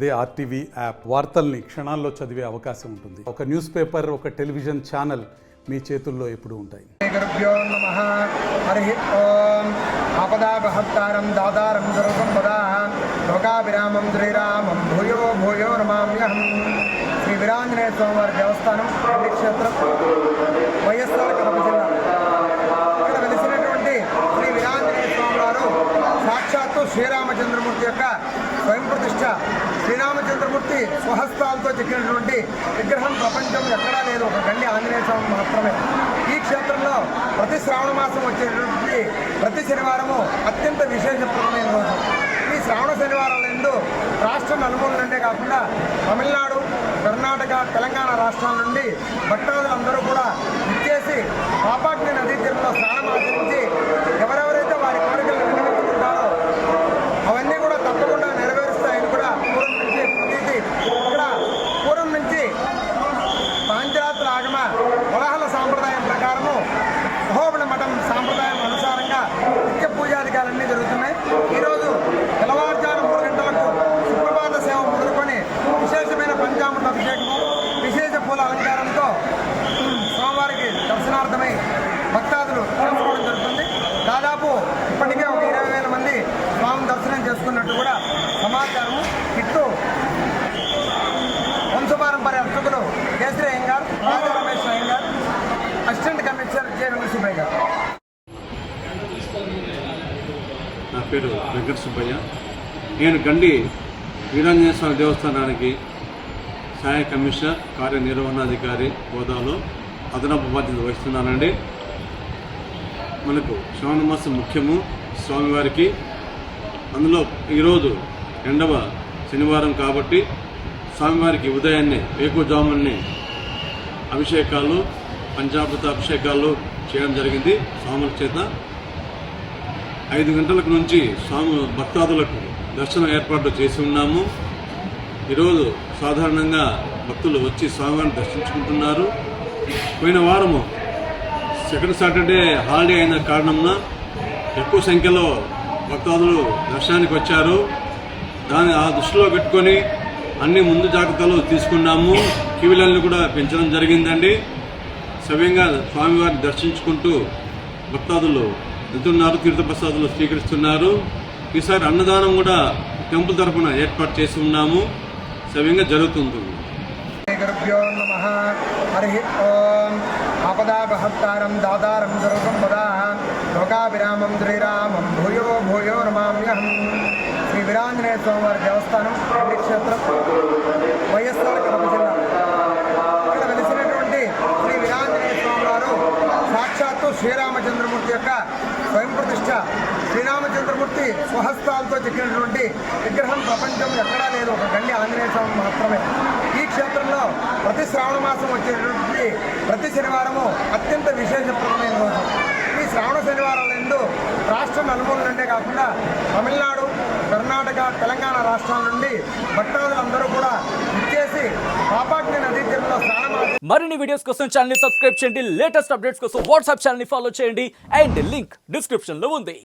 అదే RTV app వార్తల్ని క్షణాల్లో చదివే అవకాశం ఉంటుంది. ఒక న్యూస్ పేపర్, ఒక టెలివిజన్ ఛానల్ మీ చేతుల్లో ఎప్పుడూ ఉంటాయి. గురుభ్యో నమః. హరి ఓం. ఆపదాపహర్తారం దాతారం సర్వసంపదా లోకాభిరామం శ్రీరామం భూయో భూయో నమామ్యహం. శ్రీ వీరాంజనేయ స్వామివారి దేవస్థానం క్షేత్రం, వైఎస్ఆర్ కడప జిల్లా. ఇక్కడ వెలిసినటువంటి శ్రీ వీరాంజనేయ స్వామి వారు సాక్షాత్తు శ్రీరామచంద్రమూర్తి యొక్క స్వయం ప్రతిష్ట. శ్రీరామచంద్రమూర్తి స్వహస్తాలతో చెక్కినటువంటి విగ్రహం ప్రపంచం ఎక్కడా లేదు, ఒక గండి ఆంజనేయ స్వామి మాత్రమే. ఈ క్షేత్రంలో ప్రతి శ్రావణ మాసం వచ్చేటువంటి ప్రతి శనివారము అత్యంత విశేషప్రదమైన రోజు. ఈ శ్రావణ శనివారాల యందు రాష్ట్ర నలుమూల నుండే కాకుండా తమిళనాడు, కర్ణాటక, తెలంగాణ రాష్ట్రాల నుండి భక్తాదులందరూ కూడా ఇచ్చేసి పాపాగ్ని నదీ తీరంలో స్నానం ఆచరించి ఎవరెవరైతే వారి కోరికలను విన్నవించుకుంటారో అవన్నీ కూడా తప్పకుండా నెరవేరుస్తాయని కూడా పూర్వం నుంచి ప్రతీతి. ఇక్కడ పూర్వం నుంచి పాంచరాత్ర ఆగమ వలహల సాంప్రదాయం ప్రకారము మహోబణ మఠం సాంప్రదాయం అనుసారంగా నిత్య పూజాధికాలన్నీ జరుగుతున్నాయి. ఈరోజు తెల్లవారుజాము 3 గంటలకు సుప్రభాత సేవ మొదలుకొని విశేషమైన పంచామృత అభిషేకము, విశేష పూల అలంకారంతో స్వామివారికి దర్శనార్థమై భక్తాదులు చేసుకోవడం జరుగుతుంది. దాదాపు ఇప్పటికే ఒక 20,000 మంది స్వామి దర్శనం చేసుకున్నట్టు కూడా సమాచారము. ఇట్టు వంశపారంపర్య అర్చకులు Kesari Iyengar, Raja Ramesh Iyengar, assistant commissioner J Venkata Subbaiah గారు. నా పేరు వెంకట సుబ్బయ్య. నేను గండి వీరాంజనేయ స్వామి దేవస్థానానికి సహాయ కమిషనర్, కార్యనిర్వహణాధికారి హోదాలో అదనపు బాధ్యత వహిస్తున్నానండి. మనకు శ్రావణ మాసం ముఖ్యము స్వామివారికి. అందులో ఈరోజు 2వ శనివారం కాబట్టి స్వామివారికి ఉదయాన్నే వేకువజామునే అభిషేకాలు, పంచామృత అభిషేకాలు చేయడం జరిగింది. స్వాముల చేత 5 గంటల నుంచి స్వామి భక్తాదులకు దర్శనం ఏర్పాట్లు చేసి ఉన్నాము. ఈరోజు సాధారణంగా భక్తులు వచ్చి స్వామివారిని దర్శించుకుంటున్నారు. పోయిన వారము సెకండ్ సాటర్డే హాలిడే అయిన కారణంన ఎక్కువ సంఖ్యలో భక్తాదులు దర్శనానికి వచ్చారు. ఆ దృష్టిలో పెట్టుకొని అన్ని ముందు జాగ్రత్తలు తీసుకున్నాము. క్యూలను కూడా పెంచడం జరిగిందండి. సవ్యంగా స్వామివారిని దర్శించుకుంటూ భక్తాదులు వెళ్తున్నారు, తీర్థప్రసాదులు స్వీకరిస్తున్నారు. ఈసారి అన్నదానం కూడా టెంపుల్ తరఫున ఏర్పాటు చేసి ఉన్నాము. సవ్యంగా జరుగుతుంది. గురుభ్యో నమః. హరి ఓం. ఆపదాపహర్తారం దాతారం సర్వసంపదా లోకాభిరామం శ్రీరామం భూయో భూయో నమామ్యహం. శ్రీ వీరాంజనేయ స్వామివారి దేవస్థానం క్షేత్రం, వైఎస్ఆర్ కడప జిల్లా. ఇక్కడ వెలిసినటువంటి శ్రీ వీరాంజనేయ స్వామి వారు సాక్షాత్తు శ్రీరామచంద్రమూర్తి యొక్క స్వయం ప్రతిష్ట. శ్రీరామచంద్రమూర్తి స్వహస్తాలతో చెక్కినటువంటి విగ్రహం ప్రపంచం ఎక్కడా లేదు, ఒక గండి ఆంజనేయ స్వామి మాత్రమే. ఈ క్షేత్రంలో ప్రతి శ్రావణ మాసం వచ్చేటువంటి ప్రతి శనివారము అత్యంత విశేషప్రదమైన రోజు. ఈ శ్రావణ శనివారాల యందు రాష్ట్ర నలుమూల నుండే కాకుండా తమిళనాడు, కర్ణాటక, తెలంగాణ రాష్ట్రాల నుండి భక్తాదులందరూ కూడా ఇచ్చేసి పాపాగ్ని నదీ తీరంలో స్నానం ఆచరించి మరిన్ని వీడియోస్ కోసం ఛానల్ ని సబ్స్క్రైబ్ చేయండి. లేటెస్ట్ అప్డేట్స్ కోసం వాట్సాప్ ఛానల్ ని ఫాలో చేయండి. అండ్ లింక్ డిస్క్రిప్షన్ లో ఉంది.